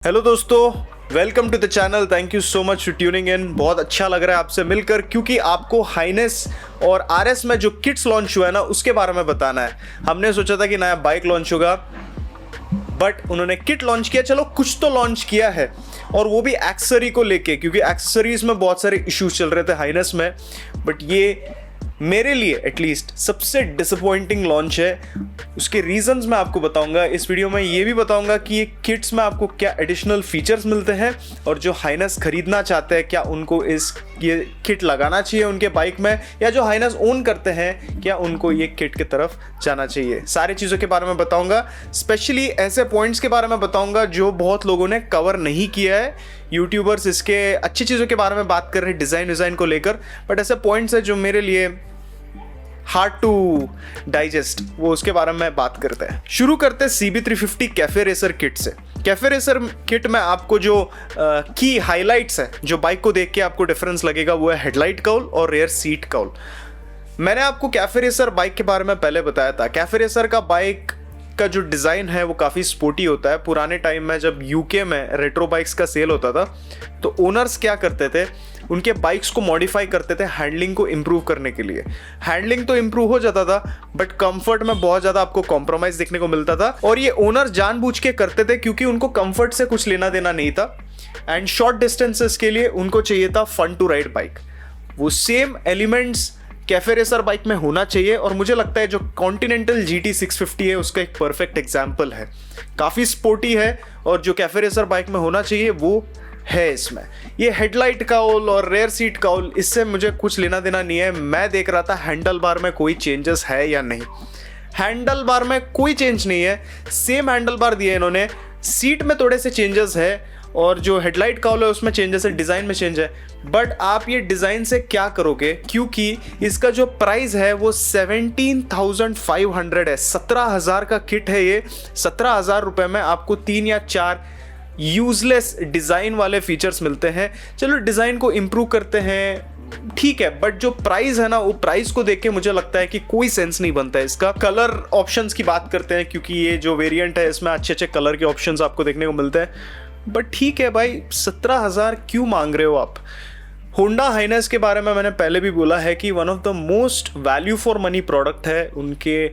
Hello दोस्तों, welcome to the channel. Thank you so much for tuning in. बहुत अच्छा लग रहा है आपसे मिलकर, क्योंकि आपको हाइनेस और आरएस में जो किट्स लॉन्च हुआ है ना, उसके बारे में बताना है। हमने सोचा था कि नया बाइक लॉन्च होगा, बट उन्होंने किट लॉन्च किया। चलो, कुछ तो लॉन्च किया है, और वो भी एक्सेसरी को लेके, क्योंकि एक्सेसरीज में बहुत सारे इश्यूज चल रहे थे हाइनेस में। बट ये मेरे लिए एटलीस्ट सबसे डिसअपॉइंटिंग लॉन्च है। उसके रीजंस मैं आपको बताऊंगा इस वीडियो में। ये भी बताऊंगा कि ये किट्स में आपको क्या एडिशनल फीचर्स मिलते हैं, और जो हाइनेस खरीदना चाहते हैं क्या उनको ये किट लगाना चाहिए उनके बाइक में, या जो हाइनेस ओन करते हैं क्या उनको ये किट की तरफ जाना चाहिए। सारी चीज़ों के बारे में बताऊंगा। स्पेशली ऐसे पॉइंट्स के बारे में बताऊंगा जो बहुत लोगों ने कवर नहीं किया है। यूट्यूबर्स इसके अच्छी चीज़ों के बारे में बात कर रहे हैं, डिज़ाइन को लेकर, बट ऐसे पॉइंट्स है जो मेरे लिए हार्ड टू डाइजेस्ट, वो उसके बारे में बात करते हैं। शुरू करते हैं CB350 कैफे रेसर किट से। कैफे रेसर किट में आपको जो की हाइलाइट्स है, जो बाइक को देख के आपको डिफरेंस लगेगा, वो है हेडलाइट कौल और रेयर सीट कौल। मैंने आपको कैफे रेसर बाइक के बारे में पहले बताया था। कैफे रेसर का बाइक का जो डिज़ाइन है वो काफ़ी स्पोर्टी होता है। पुराने टाइम में जब यूके में रेट्रो बाइक्स का सेल होता था, तो ओनर्स क्या करते थे, उनके बाइक्स को मॉडिफाई करते थे हैंडलिंग को इम्प्रूव करने के लिए। हैंडलिंग तो इम्प्रूव हो जाता था, बट कंफर्ट में बहुत ज़्यादा आपको कॉम्प्रोमाइज़ देखने को मिलता था। और ये ओनर जानबूझ के करते थे, क्योंकि उनको कंफर्ट से कुछ लेना देना नहीं था, एंड शॉर्ट डिस्टेंसेस के लिए उनको चाहिए था फन टू राइड बाइक। वो same elements cafe racer bike में होना चाहिए, और मुझे लगता है जो कॉन्टिनेंटल GT 650 है उसका एक परफेक्ट एग्जाम्पल है। काफ़ी स्पोर्टी है, और जो कैफे रेसर बाइक में होना चाहिए वो है इसमें। ये हेडलाइट काउल और रेयर सीट काउल, इससे मुझे कुछ लेना देना नहीं है। मैं देख रहा था हैंडल बार में कोई चेंजेस है या नहीं। हैंडल बार में कोई चेंज नहीं है, सेम हैंडल बार दिए इन्होंने। सीट में थोड़े से चेंजेस है, और जो हेडलाइट काउल है उसमें चेंजेस है, डिज़ाइन में चेंज है। बट आप ये डिज़ाइन से क्या करोगे, क्योंकि इसका जो प्राइस है वो 17,500 है। 17,000 का किट है ये। 17,000 रुपये में आपको 3 या 4 यूजलेस डिज़ाइन वाले फीचर्स मिलते हैं। चलो, डिज़ाइन को इम्प्रूव करते हैं, ठीक है, बट जो प्राइस है ना, वो प्राइस को देख के मुझे लगता है कि कोई सेंस नहीं बनता है इसका। कलर ऑप्शंस की बात करते हैं, क्योंकि ये जो वेरिएंट है इसमें अच्छे अच्छे कलर के ऑप्शंस आपको देखने को मिलते हैं। बट ठीक है भाई, 17,000 क्यों मांग रहे हो आप। होंडा हाइनेस के बारे में मैंने पहले भी बोला है कि one of the most value for money product है। उनके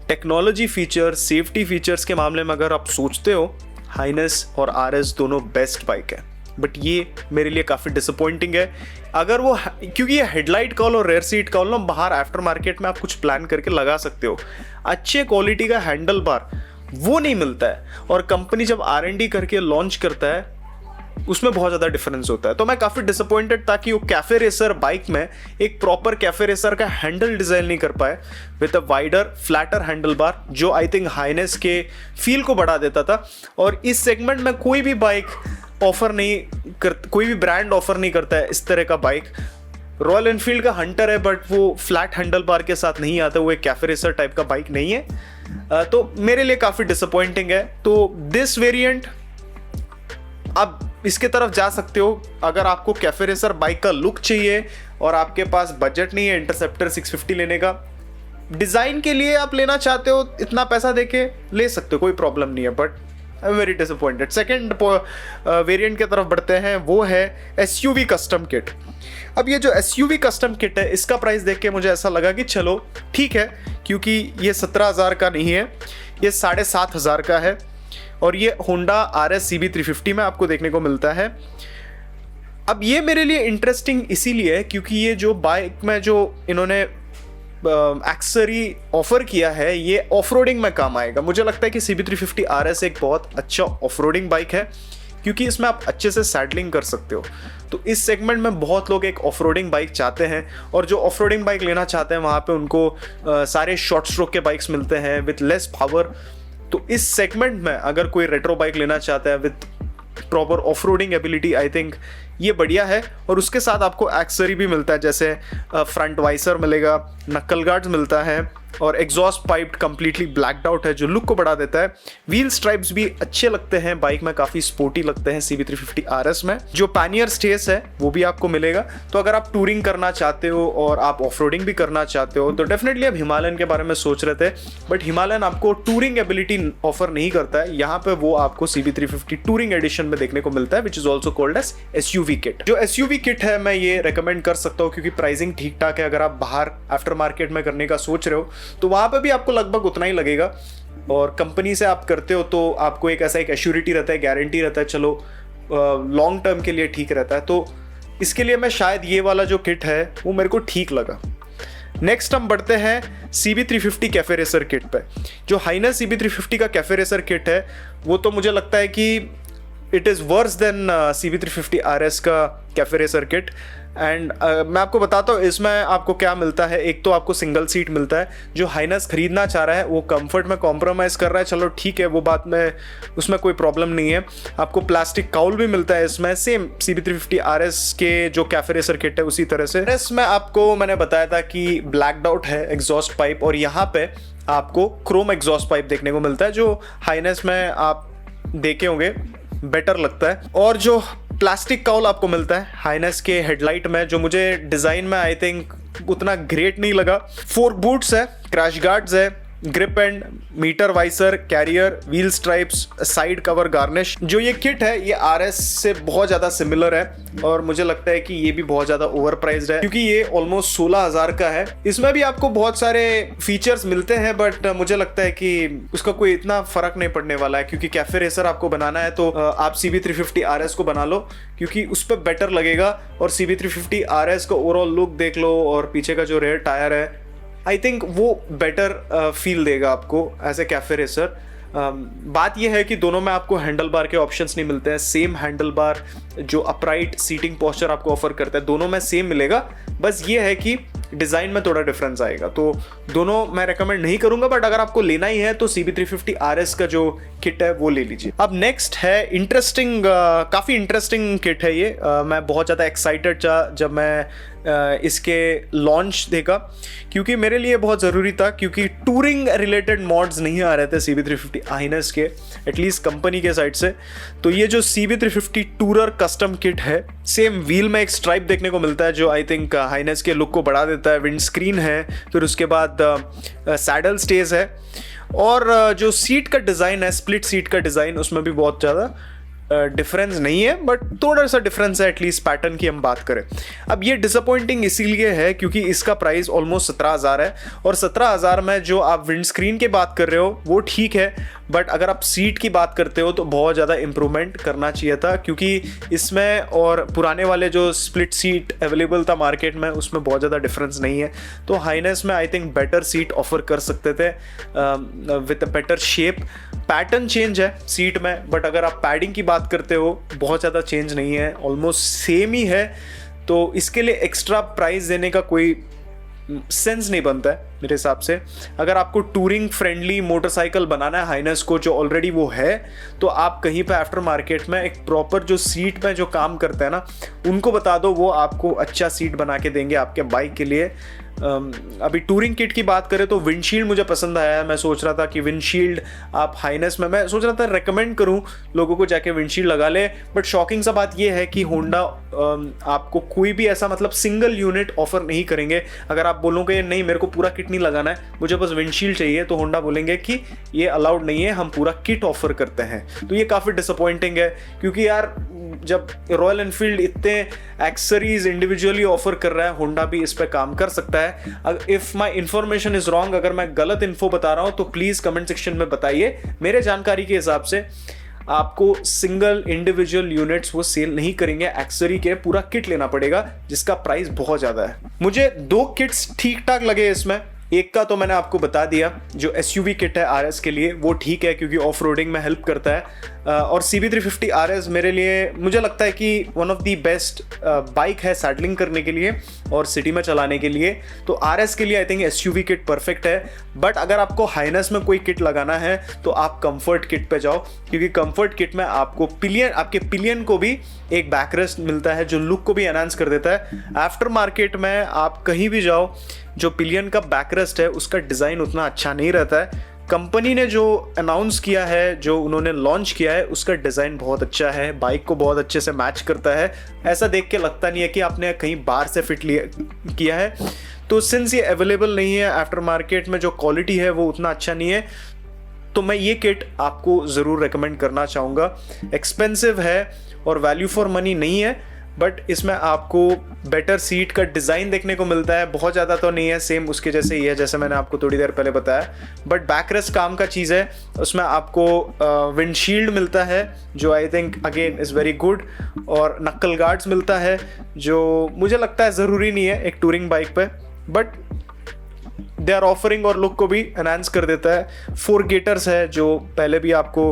टेक्नोलॉजी फीचर, सेफ्टी फीचर्स के मामले में अगर आप सोचते हो, हाइनेस और RS दोनों बेस्ट बाइक है। बट ये मेरे लिए काफ़ी डिसअपॉइंटिंग है। अगर वो, क्योंकि ये हेडलाइट कॉल और रेयर सीट कॉल ना बाहर आफ्टर मार्केट में आप कुछ प्लान करके लगा सकते हो। अच्छे क्वालिटी का हैंडल बार वो नहीं मिलता है, और कंपनी जब R&D करके लॉन्च करता है उसमें बहुत ज़्यादा डिफरेंस होता है। तो मैं काफ़ी डिसअपॉइंटेड था कि वो कैफे रेसर बाइक में एक प्रॉपर कैफे रेसर का हैंडल डिज़ाइन नहीं कर पाए with a wider flatter handle bar, जो आई थिंक हाइनेस के फील को बढ़ा देता था। और इस सेगमेंट में कोई भी बाइक ऑफर नहीं कर, कोई भी ब्रांड ऑफर नहीं करता है इस तरह का बाइक। रॉयल एनफील्ड का हंटर है, बट वो फ्लैट हैंडल बार के साथ नहीं आता, वो एक कैफे रेसर टाइप का बाइक नहीं है। तो मेरे लिए काफ़ी डिसअपॉइंटिंग है। तो दिस वेरिएंट, आप इसके तरफ जा सकते हो अगर आपको कैफे रेसर बाइक का लुक चाहिए और आपके पास बजट नहीं है इंटरसेप्टर 650 लेने का। डिज़ाइन के लिए आप लेना चाहते हो, इतना पैसा देके ले सकते हो, कोई प्रॉब्लम नहीं है। But I am very disappointed. Second variant की तरफ बढ़ते हैं, वो है SUV कस्टम किट। अब ये जो SUV कस्टम किट है, इसका प्राइस देख के मुझे ऐसा लगा कि चलो ठीक है, क्योंकि ये 17,000 का नहीं है, ये 7,500 का है, और ये होंडा RS CB350 में आपको देखने को मिलता है। अब ये मेरे लिए इंटरेस्टिंग इसीलिए है क्योंकि ये जो बाइक में जो इन्होंने एक्सेसरी ऑफर किया है, ये ऑफ रोडिंग में काम आएगा। मुझे लगता है कि CB350 RS एक बहुत अच्छा ऑफ रोडिंग बाइक है, क्योंकि इसमें आप अच्छे से सैडलिंग कर सकते हो। तो इस सेगमेंट में बहुत लोग एक ऑफ रोडिंग बाइक चाहते हैं, और जो ऑफ रोडिंग बाइक लेना चाहते हैं वहाँ पे उनको सारे शॉर्ट स्ट्रोक के बाइक्स मिलते हैं विथ लेस पावर। तो इस सेगमेंट में अगर कोई रेट्रो बाइक लेना चाहता है with proper off roading ability, I think ये बढ़िया है। और उसके साथ आपको एक्सेसरी भी मिलता है, जैसे फ्रंट वाइसर मिलेगा, नक्कल गार्ड्स मिलता है और exhaust pipe completely blacked out है जो लुक को बढ़ा देता है। व्हील स्ट्राइप्स भी अच्छे लगते हैं, बाइक में काफ़ी स्पोर्टी लगते हैं CB350 RS में। जो पैनियर स्टेस है वो भी आपको मिलेगा। तो अगर आप टूरिंग करना चाहते हो और आप ऑफ रोडिंग भी करना चाहते हो तो डेफिनेटली आप हिमालयन के बारे में सोच रहे थे, बट हिमालयन आपको टूरिंग एबिलिटी ऑफर नहीं करता है। यहाँ पे वो आपको CB350 टूरिंग एडिशन में देखने को मिलता है, which is also called as SUV kit. जो SUV किट है मैं ये रिकमेंड कर सकता हूँ क्योंकि प्राइसिंग ठीक ठाक है। अगर आप बाहर आफ्टर मार्केट में करने का सोच रहे हो तो वहां पे भी आपको लगभग उतना ही लगेगा, और कंपनी से आप करते हो तो आपको एक ऐसा एक एश्योरिटी रहता है, गारंटी रहता है, चलो लॉन्ग टर्म के लिए ठीक रहता है। तो इसके लिए मैं शायद ये वाला जो किट है वो मेरे को ठीक लगा। नेक्स्ट हम बढ़ते हैं CB350 कैफे रेसर किट पे। जो हाइनस CB350 का कैफे रेसर किट है वो तो मुझे लगता है कि it is worse than CB350 RS का कैफे रेसर किट। एंड मैं आपको बताता हूँ इसमें आपको क्या मिलता है। एक तो आपको सिंगल सीट मिलता है, जो हाइनस खरीदना चाह रहा है वो कंफर्ट में कॉम्प्रोमाइज़ कर रहा है, चलो ठीक है, वो बात में उसमें कोई प्रॉब्लम नहीं है। आपको प्लास्टिक काउल भी मिलता है इसमें, सेम CB350 RS के जो कैफे रेसर किट है उसी तरह से। इसमें आपको मैंने बताया था कि ब्लैक्ड आउट है एग्जॉस्ट पाइप, और यहाँ पे आपको क्रोम एग्जॉस्ट पाइप देखने को मिलता है जो हाइनस में आप देखे होंगे बेटर लगता है। और जो प्लास्टिक काउल आपको मिलता है हाइनस के हेडलाइट में, जो मुझे डिज़ाइन में आई थिंक उतना ग्रेट नहीं लगा। फोर्क बूट्स है, क्रैश गार्ड्स है, grip end, meter visor, carrier, wheel stripes, side cover garnish. जो ये किट है ये RS से बहुत ज़्यादा सिमिलर है और मुझे लगता है कि ये भी बहुत ज़्यादा ओवर प्राइस्ड है क्योंकि ये ऑलमोस्ट 16,000 का है। इसमें भी आपको बहुत सारे फीचर्स मिलते हैं, बट मुझे लगता है कि उसका कोई इतना फ़र्क नहीं पड़ने वाला है क्योंकि कैफे रेसर आपको बनाना है तो आप CB350 RS को बना लो क्योंकि उस पर बेटर लगेगा। और CB350 RS का ओवरऑल लुक देख लो और पीछे का जो रेयर टायर है आई थिंक वो बेटर फील देगा आपको एज ए कैफे रेसर। बात यह है कि दोनों में आपको हैंडल बार के ऑप्शंस नहीं मिलते हैं। सेम हैंडल बार जो अपराइट सीटिंग पोस्चर आपको ऑफर करता है दोनों में सेम मिलेगा, बस ये है कि डिज़ाइन में थोड़ा डिफरेंस आएगा। तो दोनों मैं रेकमेंड नहीं करूंगा, बट अगर आपको लेना ही है तो CB350 RS का जो किट है वो ले लीजिए। अब नेक्स्ट है इंटरेस्टिंग, काफ़ी इंटरेस्टिंग किट है ये। मैं बहुत ज़्यादा एक्साइटेड था जब मैं इसके लॉन्च देखा क्योंकि मेरे लिए बहुत ज़रूरी था, क्योंकि टूरिंग रिलेटेड मॉड्स नहीं आ रहे थे CB350 हाइनस के, एटलीस्ट कंपनी के साइड से। तो ये जो CB350 टूरर कस्टम किट है, सेम व्हील में एक स्ट्राइप देखने को मिलता है जो आई थिंक हाइनस के लुक को बढ़ा देता है। विंड स्क्रीन है, फिर उसके बाद सैडल स्टेज है, और जो सीट का डिज़ाइन है, स्प्लिट सीट का डिज़ाइन, उसमें भी बहुत ज़्यादा डिफरेंस नहीं है, बट थोड़ा सा डिफरेंस है एटलीस्ट पैटर्न की हम बात करें। अब ये डिसअपॉइंटिंग इसीलिए है क्योंकि इसका प्राइस ऑलमोस्ट 17,000 है, और 17,000 में जो आप विंड स्क्रीन की बात कर रहे हो वो ठीक है, बट अगर आप सीट की बात करते हो तो बहुत ज़्यादा इंप्रूवमेंट करना चाहिए था क्योंकि इसमें और पुराने वाले जो स्प्लिट सीट अवेलेबल था मार्केट में उसमें बहुत ज़्यादा डिफरेंस नहीं है। तो हाइनस में I think better seat offer कर सकते थे with a better shape. Pattern change है सीट में, बट अगर आप पैडिंग की बात करते हो बहुत ज़्यादा चेंज नहीं है, ऑलमोस्ट सेम ही है। तो इसके लिए एक्स्ट्रा प्राइस देने का कोई सेंस नहीं बनता है मेरे हिसाब से। अगर आपको टूरिंग फ्रेंडली मोटरसाइकिल बनाना है हाइनस को, जो ऑलरेडी वो है, तो आप कहीं पे आफ्टर मार्केट में एक प्रॉपर जो सीट में जो काम करते हैं ना उनको बता दो, वो आपको अच्छा सीट बना के देंगे आपके बाइक के लिए। अभी टूरिंग किट की बात करें तो विंडशील्ड मुझे पसंद आया है। मैं सोच रहा था कि विंडशील्ड आप हाइनस में, मैं सोच रहा था रेकमेंड करूं लोगों को जाके विंडशील्ड लगा ले, बट शॉकिंग सा बात यह है कि होंडा आपको कोई भी ऐसा मतलब सिंगल यूनिट ऑफर नहीं करेंगे। अगर आप बोलोगे नहीं मेरे को पूरा किट नहीं लगाना है, मुझे बस विंडशील्ड चाहिए, तो होंडा बोलेंगे कि ये अलाउड नहीं है, हम पूरा किट ऑफर करते हैं। तो ये काफ़ी डिसअपॉइंटिंग है क्योंकि यार जब रॉयल एनफील्ड इतने एक्सेसरीज इंडिविजुअली ऑफर कर रहा है, होंडा भी इस पर काम कर सकता है। If my information is wrong, अगर मैं गलत इन्फो बता रहा हूं तो प्लीज कमेंट सेक्शन में बताइए। मेरे जानकारी के हिसाब से आपको सिंगल इंडिविजुअल यूनिट्स वो सेल नहीं करेंगे, एक्सेसरी के पूरा किट लेना पड़ेगा जिसका प्राइस बहुत ज्यादा है। मुझे 2 किट्स ठीक ठाक लगे इसमें, एक का तो मैंने आपको बता दिया, जो SUV किट है RS के लिए वो ठीक है क्योंकि ऑफ रोडिंग में हेल्प करता है। और CB350 RS मेरे लिए मुझे लगता है कि one of the best bike है सैडलिंग करने के लिए और सिटी में चलाने के लिए। तो RS के लिए I think SUV kit perfect है। बट अगर आपको हाइनेस में कोई किट लगाना है तो आप कंफर्ट किट पे जाओ, क्योंकि कंफर्ट किट में आपको आपके पिलियन को भी एक बैकरेस्ट मिलता है जो लुक को भी एनहांस कर देता है। आफ्टर मार्केट में आप कहीं भी जाओ, जो पिलियन का बैकरेस्ट है उसका डिज़ाइन उतना अच्छा नहीं रहता है। कंपनी ने जो अनाउंस किया है, जो उन्होंने लॉन्च किया है, उसका डिज़ाइन बहुत अच्छा है, बाइक को बहुत अच्छे से मैच करता है। ऐसा देख के लगता नहीं है कि आपने कहीं बाहर से फिट किया है। तो सिंस ये अवेलेबल नहीं है आफ्टर मार्केट में, जो क्वालिटी है वो उतना अच्छा नहीं है, तो मैं ये किट आपको ज़रूर रेकमेंड करना चाहूँगा। एक्सपेंसिव है और वैल्यू फॉर मनी नहीं है, बट इसमें आपको बेटर सीट का डिज़ाइन देखने को मिलता है। बहुत ज़्यादा तो नहीं है, सेम उसके जैसे ही है जैसे मैंने आपको थोड़ी देर पहले बताया, बट बैकरेस्ट काम का चीज़ है। उसमें आपको विंडशील्ड मिलता है जो I think again is very good, और नक्कल गार्ड्स मिलता है जो मुझे लगता है ज़रूरी नहीं है एक टूरिंग बाइक पे, बट दे आर ऑफरिंग और लुक को भी एनहांस कर देता है। 4 गेटर्स है जो पहले भी आपको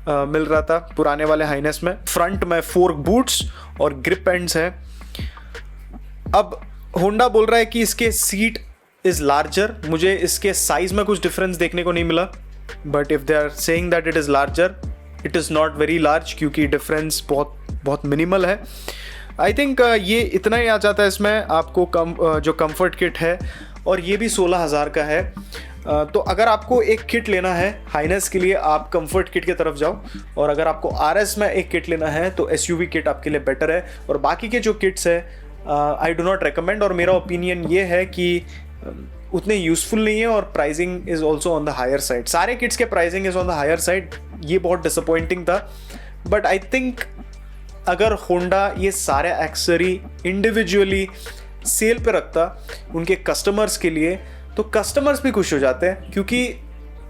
मिल रहा था पुराने वाले हाइनेस में। फ्रंट में 4 बूट्स और ग्रिप एंड्स है। अब होंडा बोल रहा है कि इसके सीट इज़ लार्जर, मुझे इसके साइज में कुछ डिफरेंस देखने को नहीं मिला, but if they are saying that it is larger, it is not very large, क्योंकि डिफरेंस बहुत मिनिमल है। आई थिंक ये इतना ही आ जाता है इसमें आपको जो कंफर्ट किट है, और ये भी 16,000 का है। तो अगर आपको एक किट लेना है हाइनेस के लिए, आप कंफर्ट किट की तरफ जाओ, और अगर आपको RS में एक किट लेना है तो SUV किट आपके लिए बेटर है। और बाकी के जो किट्स है आई डू नॉट रिकमेंड, और मेरा ओपिनियन ये है कि उतने यूज़फुल नहीं है, और pricing is also on the higher side. सारे किट्स के pricing is on the higher side, ये बहुत डिसअपॉइंटिंग था। बट आई थिंक अगर होंडा ये सारे एक्सेसरी इंडिविजुअली सेल पे रखता उनके कस्टमर्स के लिए, तो कस्टमर्स भी खुश हो जाते हैं। क्योंकि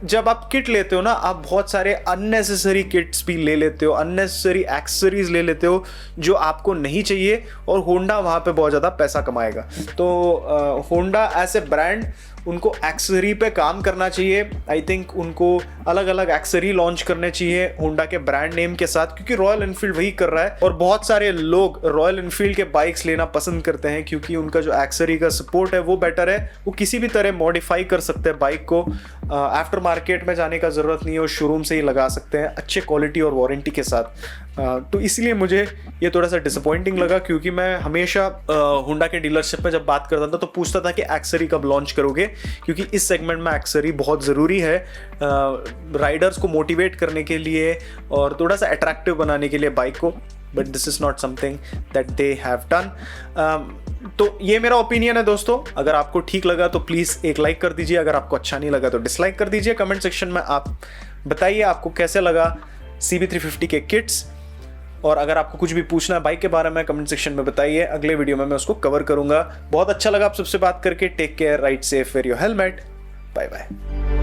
जब आप किट लेते हो ना, आप बहुत सारे अननेसेसरी किट्स भी ले लेते हो, अननेसेसरी एक्सेसरीज ले लेते हो जो आपको नहीं चाहिए, और होंडा वहाँ पे बहुत ज़्यादा पैसा कमाएगा। तो होंडा एज ए ब्रांड, उनको एक्सेसरी पे काम करना चाहिए। आई थिंक उनको अलग अलग एक्सेसरी लॉन्च करने चाहिए होंडा के ब्रांड नेम के साथ, क्योंकि रॉयल एनफील्ड वही कर रहा है, और बहुत सारे लोग रॉयल एनफील्ड के बाइक्स लेना पसंद करते हैं क्योंकि उनका जो एक्सेसरी का सपोर्ट है वो बेटर है। वो किसी भी तरह मॉडिफाई कर सकते हैं बाइक को, आफ्टर मार्केट में जाने का ज़रूरत नहीं है, वो शोरूम से ही लगा सकते हैं अच्छे क्वालिटी और वारंटी के साथ। तो इसलिए मुझे ये थोड़ा सा डिसअपॉइंटिंग लगा, क्योंकि मैं हमेशा होंडा के डीलरशिप में जब बात करता था तो पूछता था कि एक्सेसरी कब लॉन्च करोगे, क्योंकि इस सेगमेंट में एक्सेसरी बहुत ज़रूरी है राइडर्स को मोटिवेट करने के लिए और थोड़ा सा अट्रैक्टिव बनाने के लिए बाइक को। But this is not something that they have done. तो ये मेरा ओपिनियन है दोस्तों। अगर आपको ठीक लगा तो प्लीज़ एक लाइक कर दीजिए, अगर आपको अच्छा नहीं लगा तो डिसलाइक कर दीजिए। कमेंट सेक्शन में आप बताइए आपको कैसे लगा CB350 के किट्स, और अगर आपको कुछ भी पूछना है बाइक के बारे में कमेंट सेक्शन में बताइए, अगले वीडियो में मैं उसको कवर करूंगा। बहुत अच्छा लगा आप सबसे बात करके। Take care, ride safe, wear your helmet, bye bye.